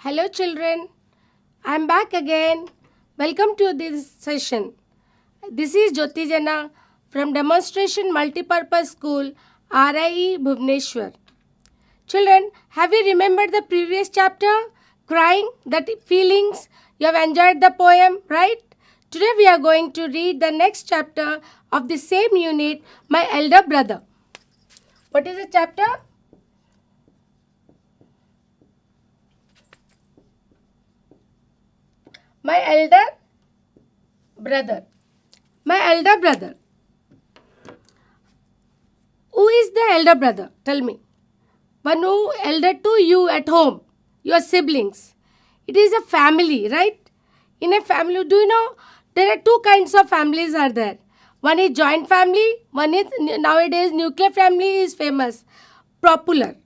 Hello children, I am back again. Welcome to this session. This is Jyoti Jana from Demonstration Multipurpose School, RIE Bhubaneswar. Children, have you remembered the previous chapter? Crying, that feelings? You have enjoyed the poem, right? Today we are going to read the next chapter of the same unit, My Elder Brother. What is the chapter? My elder brother. My elder brother. Who is the elder brother? Tell me. One who elder to you at home, your siblings. It is a family, right? In a family, do you know there are two kinds of families are there. One is joint family, one is nowadays nuclear family is famous, popular.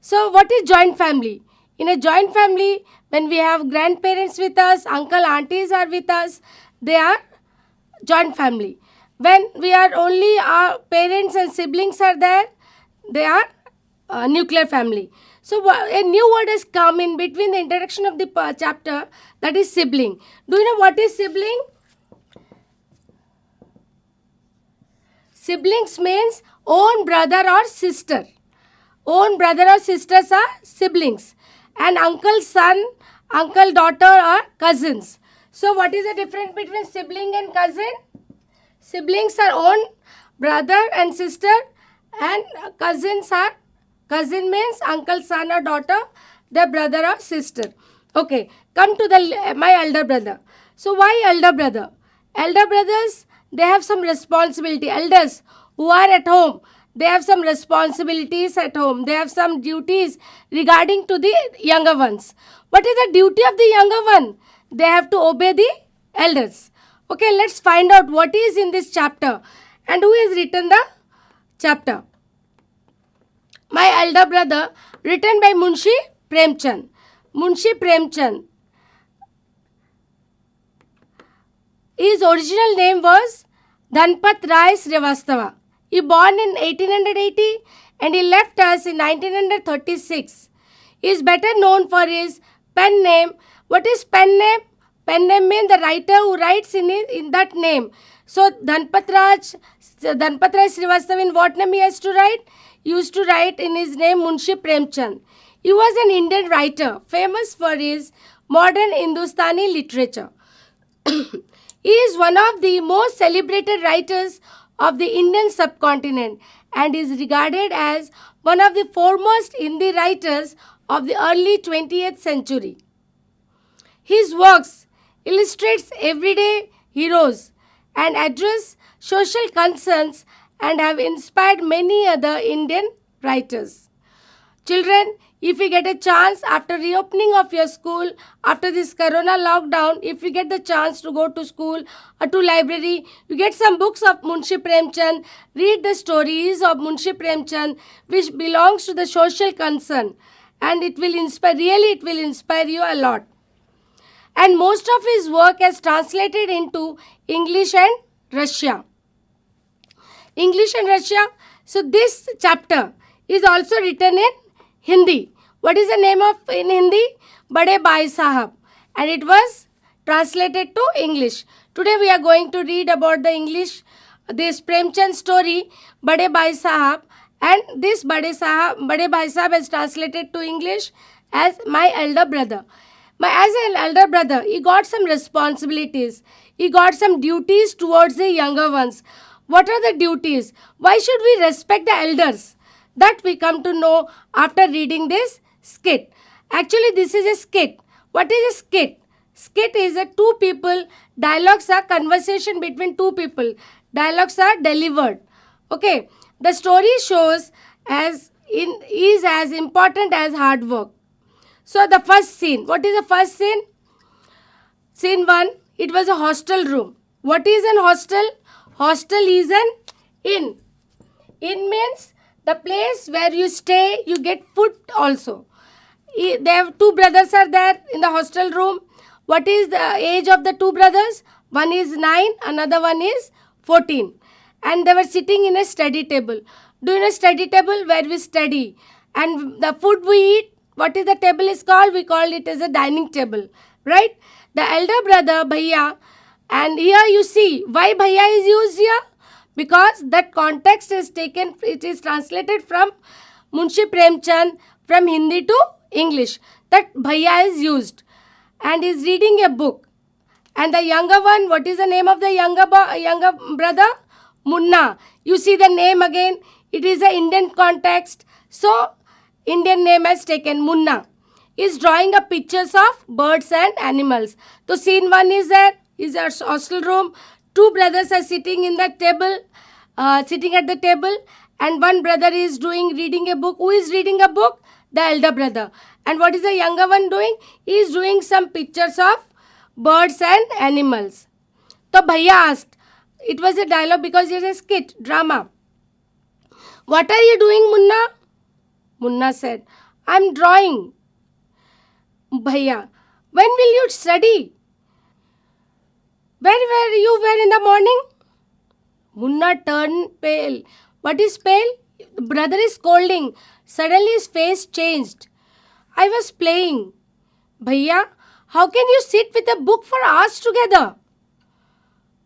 So what is joint family? In a joint family, when we have grandparents with us, uncle, aunties are with us, they are joint family. When we are only our parents and siblings are there, they are nuclear family. So a new word has come in between the introduction of the chapter, that is sibling. Do you know what is sibling? Siblings means own brother or sister. Own brother or sisters are siblings. And uncle, son, uncle, daughter are cousins. So what is the difference between sibling and cousin? Siblings are own brother and sister, and cousins are, cousin means uncle, son or daughter, their brother or sister. Okay, come to the my elder brother. So why elder brother? Elder brothers, they have some responsibility. Elders who are at home, they have some responsibilities at home. They have some duties regarding to the younger ones. What is the duty of the younger one? They have to obey the elders. Okay, let's find out what is in this chapter and who has written the chapter. My elder brother, written by Munshi Premchand. Munshi Premchand. His original name was Dhanpat Rai Srivastava. He born in 1880 and he left us in 1936. He is better known for his pen name. What is pen name? Pen name means the writer who writes in that name. So Dhanpat Rai Srivastava, in what name he has to write? He used to write in his name Munshi Premchand. He was an Indian writer famous for his modern Hindustani literature. He is one of the most celebrated writers of the Indian subcontinent and is regarded as one of the foremost Hindi writers of the early 20th century. His works illustrates everyday heroes and address social concerns and have inspired many other Indian writers. Children, if you get a chance after reopening of your school, after this corona lockdown, if you get the chance to go to school or to library, you get some books of Munshi Premchand, read the stories of Munshi Premchand which belongs to the social concern, and it will inspire you a lot. And most of his work is translated into English and Russian. English and Russian. So this chapter is also written in Hindi. What is the name of in Hindi? Bade Bhai Sahab. And it was translated to English. Today we are going to read about the English, this Premchand story, Bade Bhai Sahab. And this Bade Bhai Sahab is translated to English as My Elder Brother. As an elder brother, he got some responsibilities. He got some duties towards the younger ones. What are the duties? Why should we respect the elders? That we come to know after reading this skit. Actually, this is a skit. What is a skit? Skit is a two people, dialogues are conversation between two people. Dialogues are delivered. Okay. The story shows is as important as hard work. So the first scene. What is the first scene? Scene 1. It was a hostel room. What is an hostel? Hostel is an inn. Inn means the place where you stay, you get food also. They have two brothers are there in the hostel room. What is the age of the two brothers? One is 9, another one is 14. And they were sitting in a study table. Do you know study table where we study? And the food we eat, what is the table is called? We call it as a dining table, right? The elder brother, Bhaiya, and here you see why Bhaiya is used here, because that context is taken, it is translated from Munshi Premchand from Hindi to English. That Bhaiya is used and is reading a book. And the younger one, what is the name of the younger brother? Munna. You see the name again. It is an Indian context. So, Indian name has taken Munna. Is drawing up pictures of birds and animals. So, scene 1 is there. Is our hostel room. 2 brothers are sitting in the table, sitting at the table. And one brother is reading a book. Who is reading a book? The elder brother. And what is the younger one doing? He is doing some pictures of birds and animals. So Bhaiya asked, it was a dialogue because it is a skit, drama. What are you doing, Munna? Munna said, I am drawing. Bhaiya, when will you study? Where were you in the morning? Munna turned pale. What is pale? The brother is scolding. Suddenly his face changed. I was playing. Bhaiya, how can you sit with a book for hours together?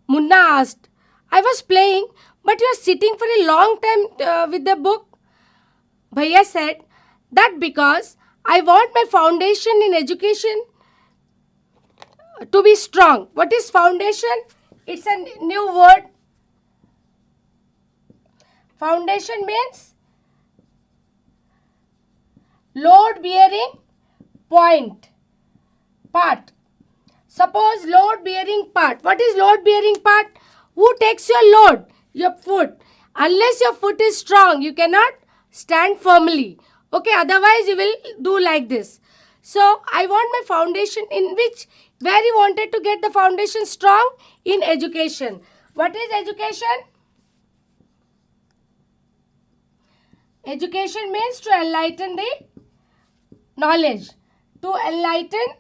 Munna asked. I was playing, but you are sitting for a long time with the book. Bhaiya said, that because I want my foundation in education to be strong. What is foundation? It's a new word. Foundation means load bearing part. Suppose load bearing part. What is load bearing part? Who takes your load? Your foot. Unless your foot is strong, you cannot stand firmly. Okay, otherwise you will do like this. So, I want my foundation where you wanted to get the foundation strong? In education. What is education? Education means to enlighten the knowledge. To enlighten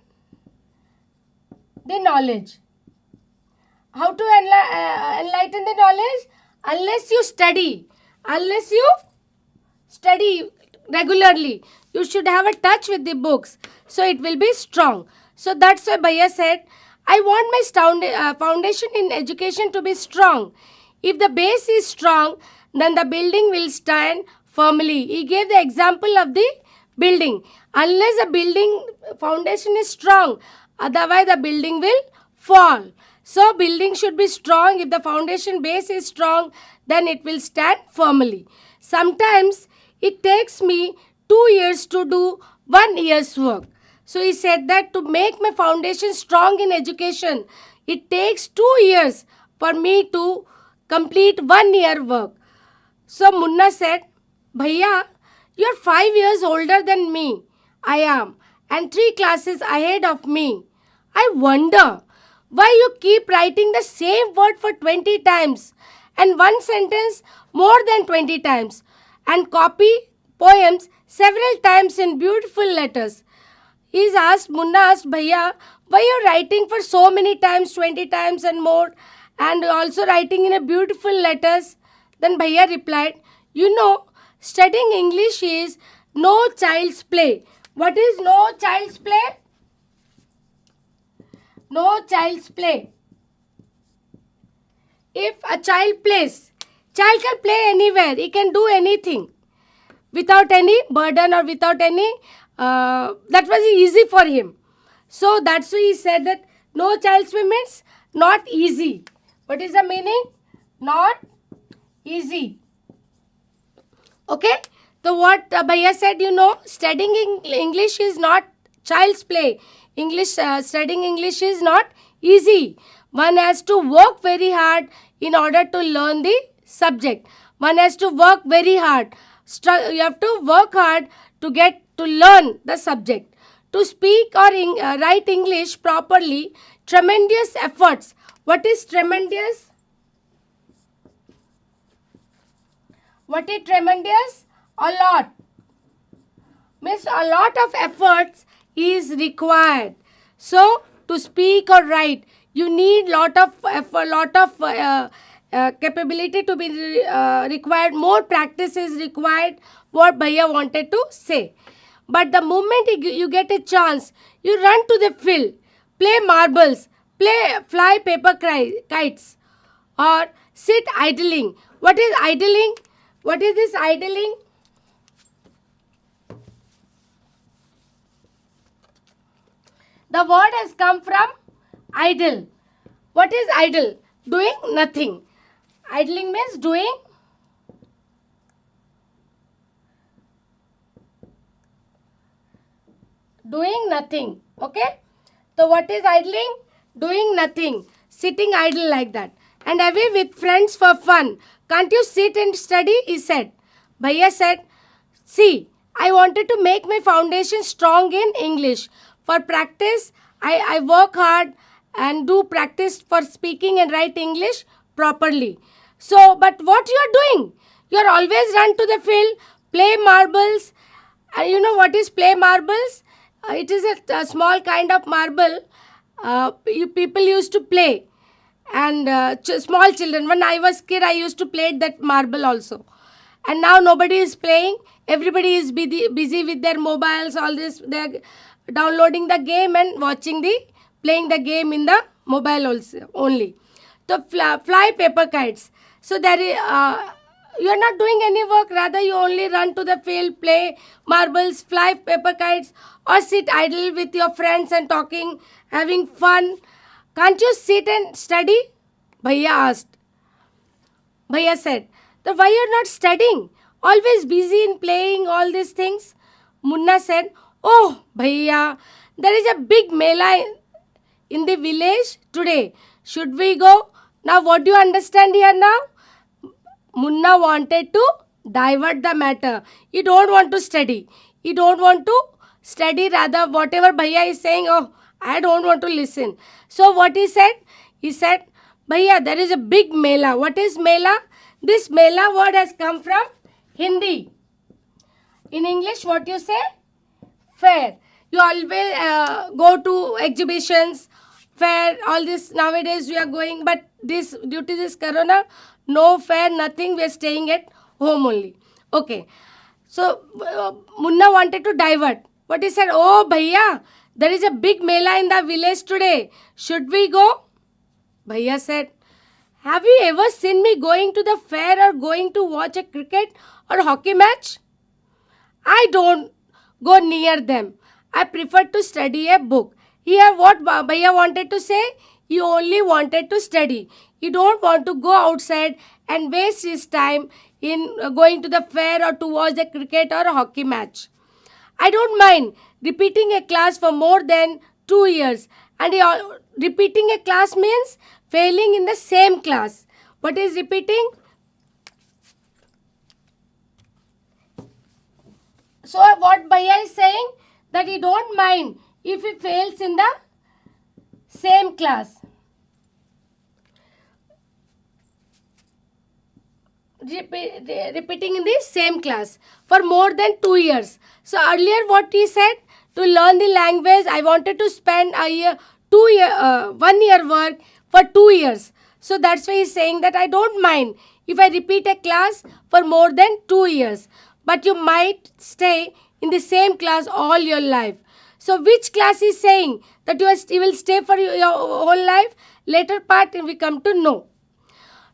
the knowledge. How to enlighten the knowledge? Unless you study regularly, you should have a touch with the books. So it will be strong. So that's why Bhaiya said, I want my foundation in education to be strong. If the base is strong, then the building will stand firmly. He gave the example of the building. Unless the building foundation is strong, otherwise the building will fall. So building should be strong. If the foundation base is strong, then it will stand firmly. Sometimes it takes me 2 years to do 1 year's work. So he said that to make my foundation strong in education, it takes 2 years for me to complete 1 year work. So Munna said, Bhaiya, you are 5 years older than me. I am. And 3 classes ahead of me. I wonder why you keep writing the same word for 20 times and one sentence more than 20 times and copy poems several times in beautiful letters. Munna asked Bhaiya, why you are writing for so many times, 20 times and more, and also writing in a beautiful letters? Then Bhaiya replied, you know, studying English is no child's play. What is no child's play? No child's play. If a child plays, child can play anywhere. He can do anything without any burden or without any, that was easy for him. So that's why he said that no child's play means not easy. What is the meaning? Not easy. Okay. So what Bhaiya said, you know, studying English is not child's play. Studying English is not easy. One has to work very hard in order to learn the subject. One has to work very hard. You have to work hard to learn the subject. To speak or write English properly, tremendous efforts. What is tremendous? What is tremendous? A lot. Means a lot of efforts is required. So, to speak or write, you need lot of capability to be required. More practice is required. What Bhaiya wanted to say. But the moment you get a chance, you run to the field, play marbles, fly paper kites, or sit idling. What is idling? What is this idling? The word has come from idle. What is idle? Doing nothing. Idling means doing nothing. Okay? So what is idling? Doing nothing. Sitting idle like that. And away with friends for fun. Can't you sit and study? He said. Bhaiya said, see, I wanted to make my foundation strong in English. For practice, I work hard and do practice for speaking and write English properly. So, but what you are doing? You are always run to the field, play marbles. You know what is play marbles? It is a small kind of marble people used to play. And small children, when I was kid, I used to play that marble also. And now nobody is playing. Everybody is busy with their mobiles, all this. They're downloading the game and playing the game in the mobile also only. So fly paper kites. So there is, you are not doing any work. Rather, you only run to the field, play marbles, fly paper kites, or sit idle with your friends and talking, having fun. Can't you sit and study? Bhaiya asked. Bhaiya said, then why you're not studying? Always busy in playing all these things? Munna said, oh, Bhaiya, there is a big mela in the village today. Should we go? Now what do you understand here now? Munna wanted to divert the matter. He don't want to study. He don't want to study. Rather, whatever Bhaiya is saying, oh, I don't want to listen. So what he said? He said, Bhaiya, there is a big mela. What is mela? This mela word has come from Hindi. In English, what you say? Fair. You always go to exhibitions, fair, all this. Nowadays we are going, but this due to this corona, no fair, nothing. We are staying at home only. Okay. So Munna wanted to divert. What he said? Oh, Bhaiya, there is a big mela in the village today. Should we go? Bhaiya said, have you ever seen me going to the fair or going to watch a cricket or hockey match? I don't go near them. I prefer to study a book. Here what Bhaiya wanted to say? He only wanted to study. He don't want to go outside and waste his time in going to the fair or to watch a cricket or a hockey match. I don't mind repeating a class for more than 2 years. And repeating a class means failing in the same class. What is repeating? So what Bhaiya is saying? That he don't mind if he fails in the same class. Repeating in the same class for more than 2 years. So earlier what he said, to learn the language, I wanted to spend 1 year work for 2 years. So that's why he's saying that I don't mind if I repeat a class for more than 2 years. But you might stay in the same class all your life. So which class is saying that you will stay for your whole life? Later part we come to know.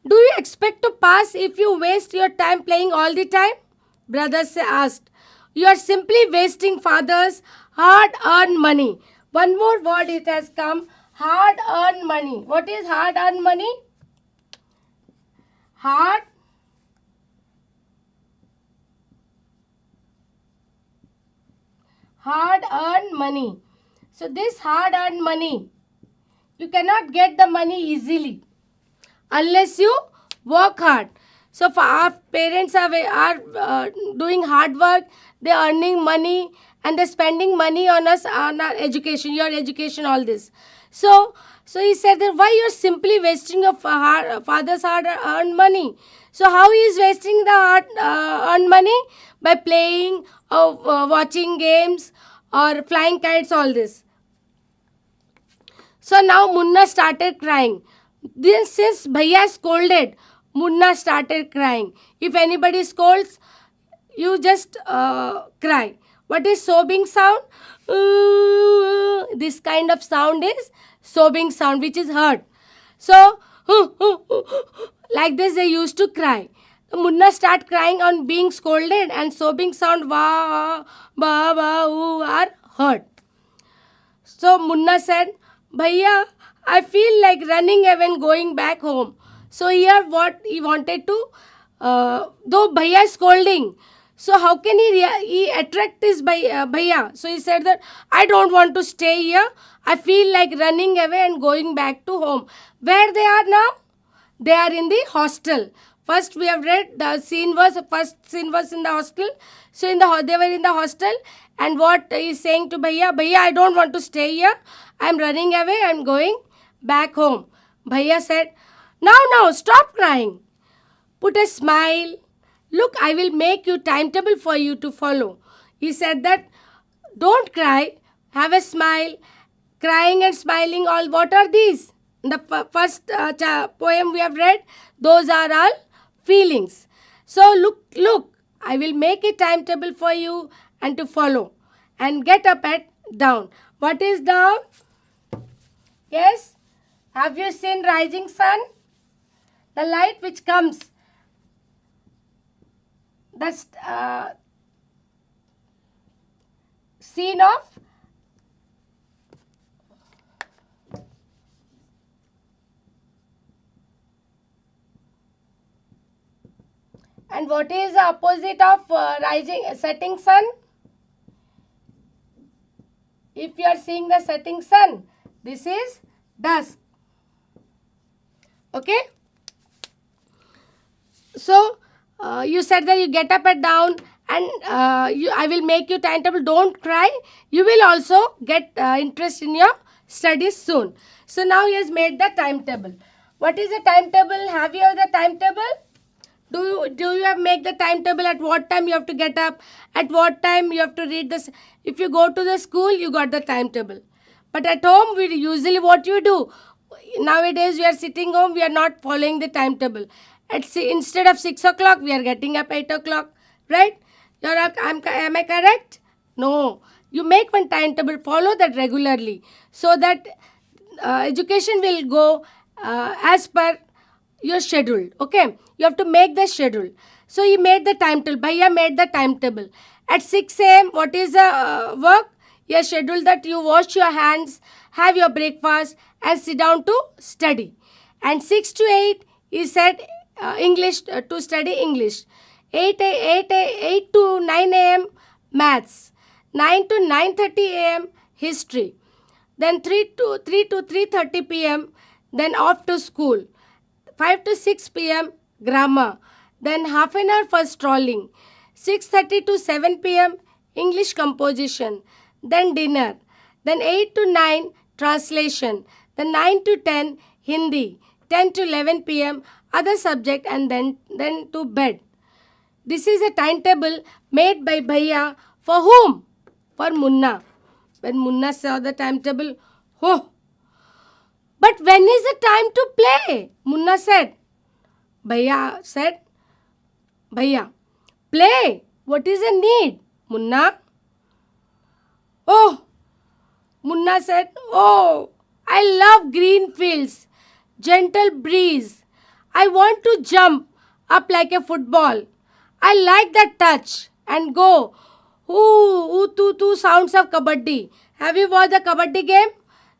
Do you expect to pass if you waste your time playing all the time? Brother asked. You are simply wasting father's hard-earned money. One more word it has come. Hard-earned money. What is hard-earned money? Hard-earned money. So this hard-earned money, you cannot get the money easily unless you work hard. So for our parents are doing hard work, they are earning money and they're spending money on us, on our education, your education, all this. So he said that why you're simply wasting your father's hard-earned money. So how he is wasting the hard-earned money? By playing or watching games or flying kites, all this. So now Munna started crying. Then since Bhaiya scolded, Munna started crying. If anybody scolds, you just cry. What is sobbing sound? This kind of sound is sobbing sound, which is heard. So, like this they used to cry. Munna start crying on being scolded, and sobbing sound wa, ba, ba, oo are heard. So Munna said, Bhaiya, I feel like running away and going back home. So here what he wanted to, though Bhaiya is scolding, so how can he attract his Bhaiya? So he said that, I don't want to stay here. I feel like running away and going back to home. Where they are now? They are in the hostel. First we have read the first scene was in the hostel. So they were in the hostel, and what he is saying to Bhaiya, Bhaiya, I don't want to stay here. I am running away. I am going back home. Bhaiya said, now, stop crying. Put a smile. Look, I will make you timetable for you to follow. He said that, don't cry. Have a smile. Crying and smiling, all what are these? The first poem we have read, those are all feelings. So look, I will make a timetable for you and to follow. And get up at down. What is down? Yes? Have you seen rising sun? The light which comes. The scene of and what is the opposite of setting sun? If you are seeing the setting sun, this is dusk. Okay? So, you said that you get up and down, and I will make you timetable. Don't cry. You will also get interest in your studies soon. So, now he has made the timetable. What is the timetable? Have you the timetable? Do you have make the timetable at what time you have to get up, at what time you have to read this? If you go to the school, you got the timetable. But at home, we usually what you do? Nowadays, we are sitting home, we are not following the timetable. Instead of 6 o'clock, we are getting up 8 o'clock, right? Am I correct? No. You make one timetable, follow that regularly, so that education will go as per your schedule. Okay, you have to make the schedule. So he made the timetable. Bhaiya made the timetable. At 6 a.m., what is the work? He has scheduled that you wash your hands, have your breakfast, and sit down to study. And 6 to 8, he said English to study English. 8 to 9 a.m. maths. 9 to 9:30 a.m. history. Then 3 to 3:30 p.m. then off to school. 5 to 6 p.m. grammar. Then half an hour for strolling. 6:30 to 7 p.m. English composition. Then dinner. Then 8 to 9 translation. Then 9 to 10 Hindi. 10 to 11 p.m. other subject, and then to bed. This is a timetable made by Bhaiya for whom? For Munna. When Munna saw the timetable, oh! But when is the time to play? Munna said. Bhaiya said, Bhaiya, play. What is the need? Munna. Oh! Munna said, oh! I love green fields, gentle breeze. I want to jump up like a football. I like that touch and go. Ooh, sounds of kabaddi. Have you watched the kabaddi game?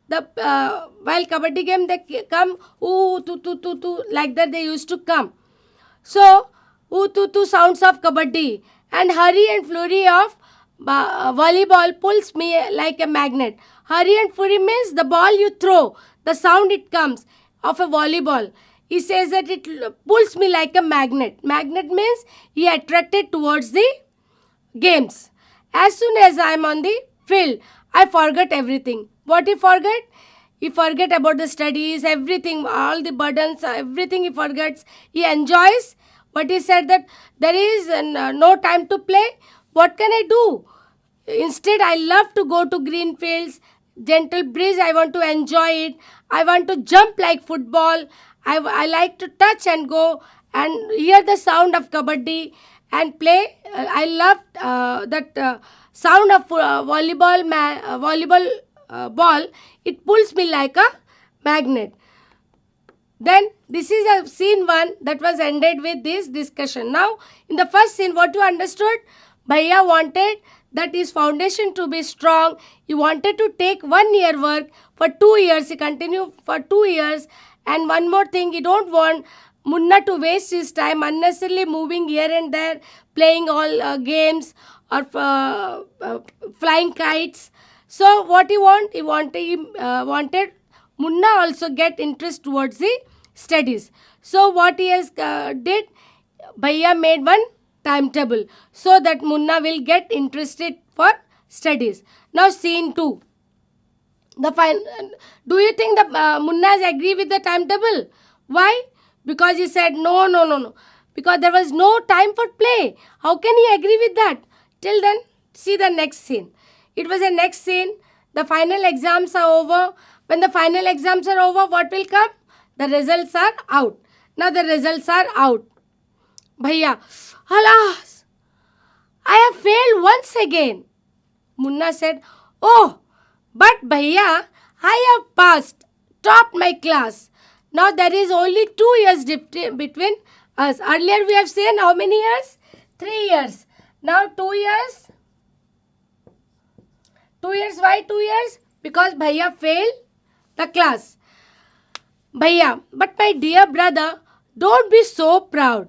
While kabaddi game they come, ooh, like that they used to come. So, ooh, sounds of kabaddi, and hurry and flurry of volleyball pulls me like a magnet. Hurry and flurry means the ball you throw, the sound it comes of a volleyball. He says that it pulls me like a magnet. Magnet means he attracted towards the games. As soon as I am on the field, I forget everything. What he forget? He forget about the studies, everything, all the burdens, everything he forgets. He enjoys. But he said that there is no time to play. What can I do? Instead, I love to go to green fields, gentle breeze. I want to enjoy it. I want to jump like football. I like to touch and go and hear the sound of kabaddi and play. I love that sound of volleyball ball, it pulls me like a magnet. Then this is a scene 1 that was ended with this discussion. Now in the first scene, what you understood? Bhaiya wanted that his foundation to be strong. He wanted to take 1 year work for 2 years. He continued for 2 years. And one more thing, he don't want Munna to waste his time unnecessarily moving here and there, playing all games or flying kites. So what he want? He wanted Munna also get interest towards the studies. So what he has did, Bhaiya made one timetable so that Munna will get interested for studies. Now scene 2. Do you think the Munnas agree with the timetable? Why? Because he said no. Because there was no time for play. How can he agree with that? Till then, see the next scene. It was a next scene. The final exams are over. When the final exams are over, what will come? The results are out. Now the results are out. Bhaiya, alas, I have failed once again. Munna said, oh, but Bhaiya, I have passed, topped my class. Now there is only 2 years between us. Earlier we have seen how many years? 3 years. Now 2 years. 2 years, why 2 years? Because Bhaiya failed the class. Bhaiya, but my dear brother, don't be so proud.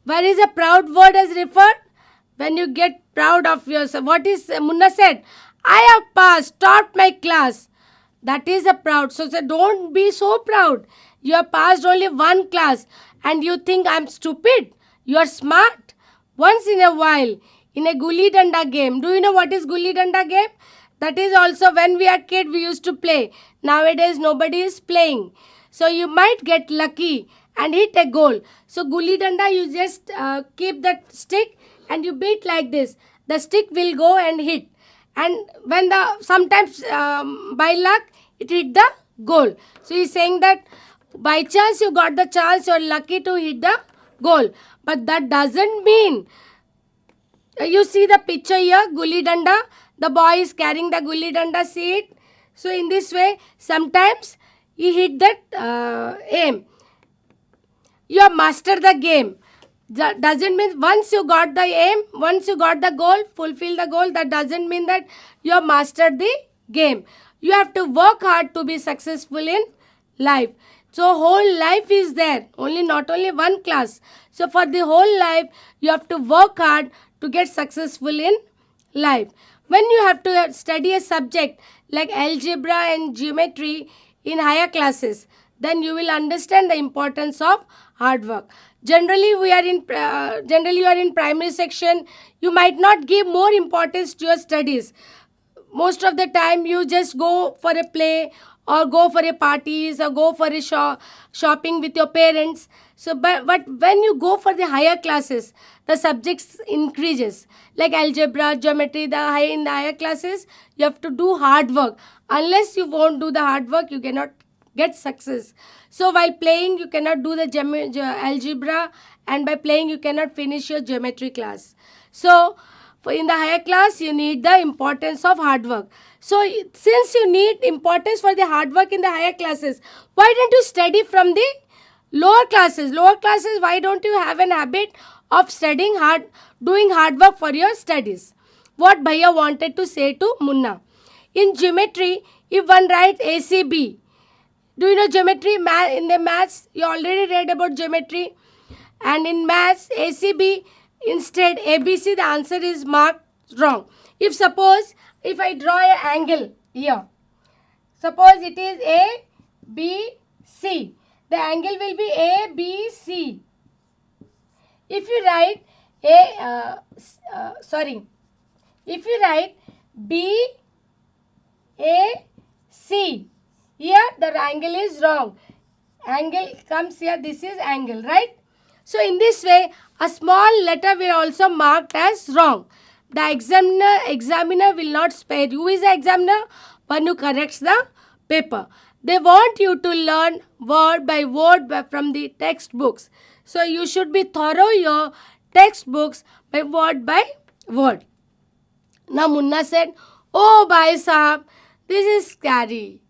Where is a proud word as referred? When you get proud of yourself. What is Munna said? I have passed, topped my class. That is a proud. So don't be so proud. You have passed only 1 class and you think I'm stupid. You are smart. Once in a while, in a gulli danda game. Do you know what is gulli danda game? That is also when we are kid we used to play. Nowadays nobody is playing. So you might get lucky and hit a goal. So gulli danda, you just keep that stick and you beat like this. The stick will go and hit. And when sometimes by luck it hit the goal. So he's saying that by chance you got the chance, you're lucky to hit the goal. But that doesn't mean, you see the picture here, gulli danda. The boy is carrying the gulli danda, see it. So in this way, sometimes he hit that aim. You have mastered the game. That doesn't mean once you got the aim, once you got the goal, fulfill the goal, that doesn't mean that you have mastered the game. You have to work hard to be successful in life. So whole life is there, not only 1 class. So for the whole life, you have to work hard to get successful in life. When you have to study a subject like algebra and geometry in higher classes, then you will understand the importance of hard work. Generally, you are in primary section. You might not give more importance to your studies. Most of the time, you just go for a play or go for a parties or go for a shopping with your parents. So, but when you go for the higher classes, the subjects increases. Like algebra, geometry, in the higher classes, you have to do hard work. Unless you won't do the hard work, you cannot get success. So while playing, you cannot do the algebra, and by playing, you cannot finish your geometry class. So in the higher class, you need the importance of hard work. So since you need importance for the hard work in the higher classes, why don't you study from the lower classes? Lower classes, why don't you have an habit of studying hard, doing hard work for your studies? What Bhaiya wanted to say to Munna. In geometry, if one writes ACB, do you know geometry? In the maths, you already read about geometry. And in maths, ACB, instead ABC, the answer is marked wrong. If I draw an angle here, suppose it is ABC, the angle will be ABC. If you write if you write BAC, here the angle is wrong. Angle comes here, this is angle, right? So in this way, a small letter will also marked as wrong. The examiner will not spare you. Who is the examiner? One who corrects the paper. They want you to learn word by word from the textbooks. So you should be thorough your textbooks by word. Now Munna said, "Oh, bhai sahab, this is scary.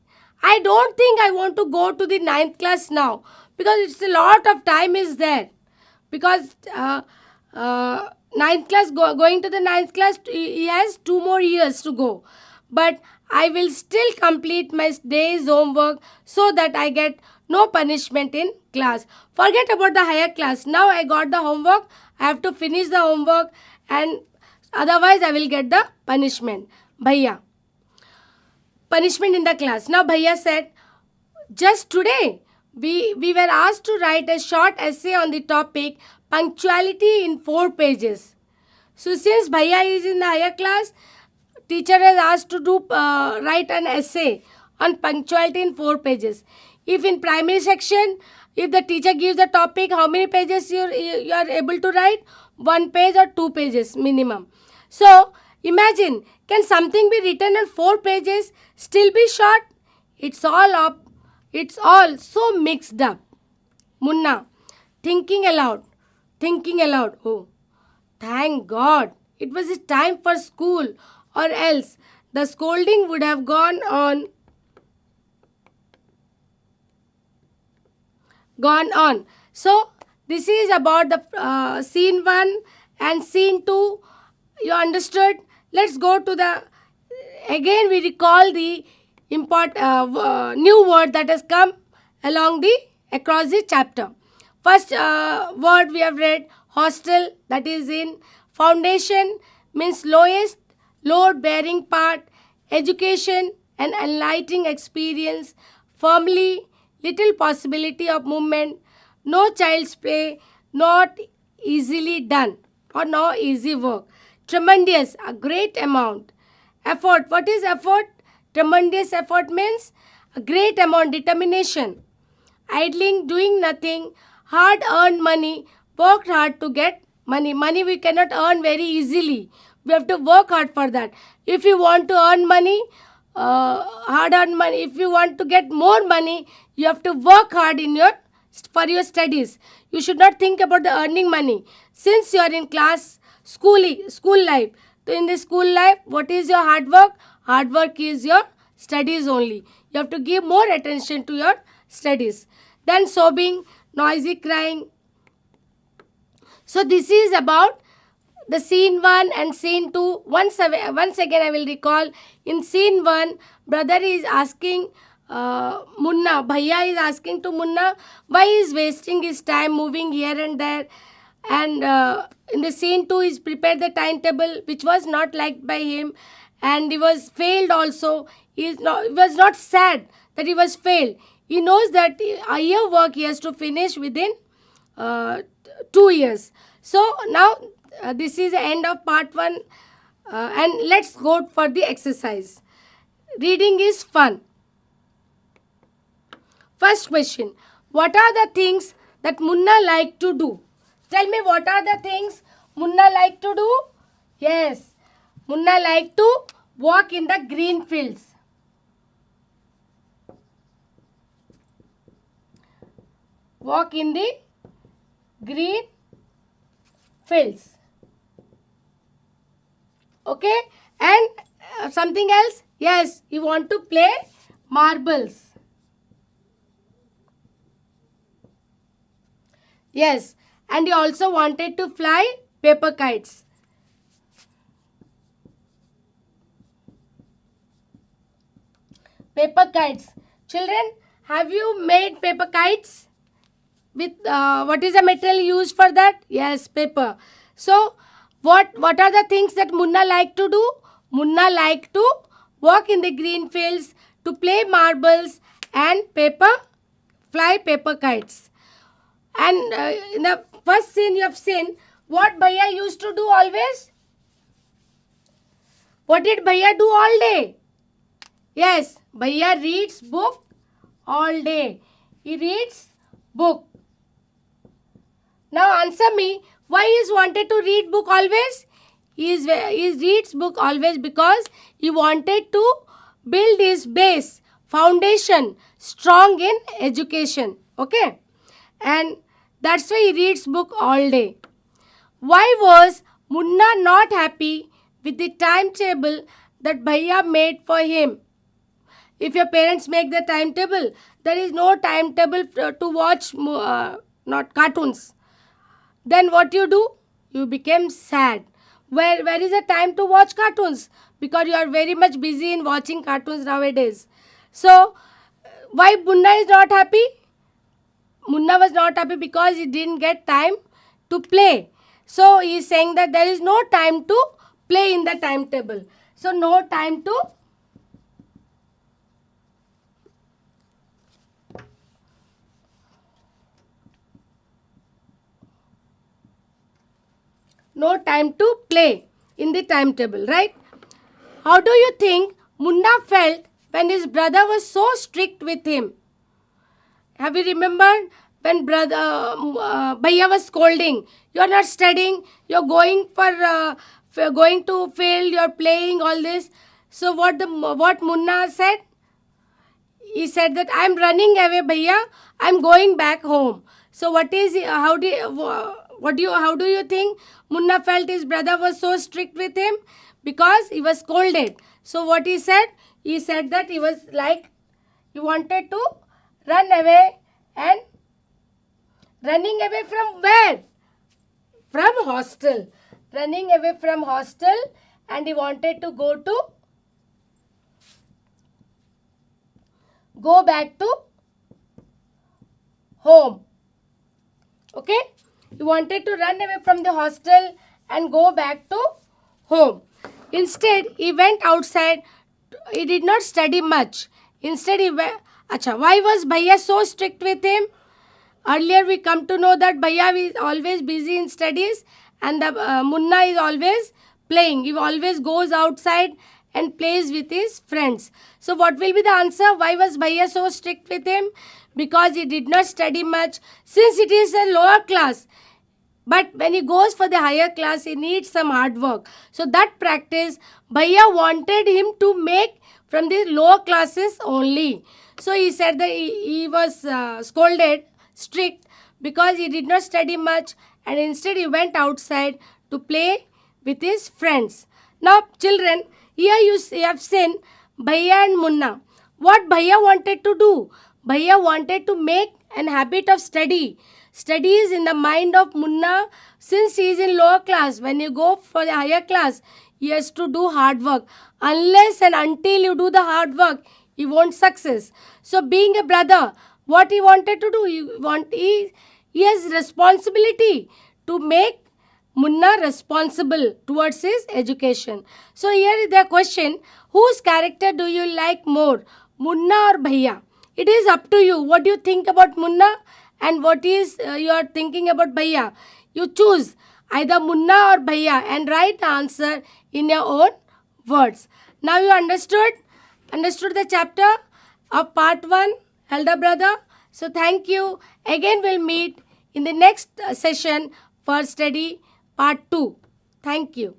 I don't think I want to go to the ninth class now because it's a lot of time is there. Because ninth class, going to the ninth class, he has 2 more years to go. But I will still complete my day's homework so that I get no punishment in class. Forget about the higher class. Now I got the homework. I have to finish the homework, and otherwise I will get the punishment. Bhaiya. Punishment in the class. Now Bhaiya said, just today we were asked to write a short essay on the topic punctuality in 4 pages. So since Bhaiya is in the higher class, teacher has asked to do write an essay on punctuality in 4 pages. If in primary section, if the teacher gives the topic, how many pages you are able to write? 1 page or 2 pages minimum. So imagine, can something be written on 4 pages still be short? It's all up. It's all so mixed up. Munna, thinking aloud. Oh, thank God, it was a time for school, or else the scolding would have gone on. So this is about the scene 1 and scene 2. You understood? Let's go to the, again we recall the new word that has come across the chapter. First word we have read, hostel, that is in foundation, means lowest load bearing part, education and enlightening experience, firmly, little possibility of movement, no child's play, not easily done or no easy work, tremendous, a great amount, effort. What is effort? Tremendous effort means a great amount, determination, idling, doing nothing, hard earned money, worked hard to get money. Money we cannot earn very easily. We have to work hard for that. If you want to earn money, hard earned money, if you want to get more money, you have to work hard for your studies. You should not think about the earning money. Since you are in school life, so in the school life, what is your hard work? Hard work is your studies only. You have to give more attention to your studies. Then sobbing, noisy crying. So this is about the scene 1 and scene 2. Once again I will recall. In scene 1, brother is asking Munna, Bhaiya is asking to Munna why he is wasting his time moving here and there. And in the scene 2, he prepared the timetable which was not liked by him, and he was failed also. He was not sad that he was failed. He knows that a year work he has to finish within 2 years. So now this is the end of part 1, and let's go for the exercise. Reading is fun. First question, what are the things that Munna like to do? Tell me, what are the things Munna like to do? Yes, Munna like to walk in the green fields. Walk in the green fields. Okay, and something else? Yes, you want to play marbles. Yes, and he also wanted to fly paper kites. Paper kites. Children, have you made paper kites? With what is the material used for that? Yes, paper. So, what are the things that Munna like to do? Munna like to walk in the green fields, to play marbles and fly paper kites. And in the first scene you have seen what Bhaiya used to do always. What did Bhaiya do all day? Yes, Bhaiya reads book all day. He reads book. Now answer me, why he wanted to read book always? He reads book always because he wanted to build his base, foundation, strong in education. Okay? And that's why he reads book all day. Why was Munna not happy with the timetable that Bhaiya made for him. If your parents make the timetable, there is no timetable to watch not cartoons. Then what you do? You became sad. Where is the time to watch cartoons? Because you are very much busy in watching cartoons nowadays. So, why Munna is not happy? Munna was not happy because he didn't get time to play. So, he is saying that there is no time to play in the timetable. So, no time to play in the timetable, right? How do you think Munna felt when his brother was so strict with him? Have you remembered when Bhaiya was scolding? You are not studying, you are going for going to field, you are playing, all this. So what Munna said? He said that I am running away, Bhaiya. I am going back home. So how do you think Munna felt his brother was so strict with him? Because he was scolded. So what he said? He said that he was like, he wanted to run away, and running away from where? From hostel. Running away from hostel, and he wanted to go back to home. Okay? He wanted to run away from the hostel and go back to home. Instead, he went outside. He did not study much. Instead, he went. Why was Bhaiya so strict with him? Earlier, we come to know that Bhaiya is always busy in studies, and the Munna is always playing. He always goes outside and plays with his friends. So, what will be the answer? Why was Bhaiya so strict with him? Because he did not study much. Since it is a lower class, but when he goes for the higher class, he needs some hard work. So that practice, Bhaiya wanted him to make from the lower classes only. So he said that he was scolded, strict, because he did not study much, and instead he went outside to play with his friends. Now children, here you have seen Bhaiya and Munna. What Bhaiya wanted to do? Bhaiya wanted to make an habit of study. Study is in the mind of Munna since he is in lower class. When you go for the higher class, he has to do hard work. Unless and until you do the hard work, he won't success. So being a brother, what he wanted to do? He has responsibility to make Munna responsible towards his education. So here is the question, whose character do you like more, Munna or Bhaiya? It is up to you. What do you think about Munna and what is you are thinking about Bhaiya? You choose either Munna or Bhaiya and write the answer in your own words. Now you understood the chapter of part 1, elder brother. So thank you. Again we'll meet in the next session for study part 2. Thank you.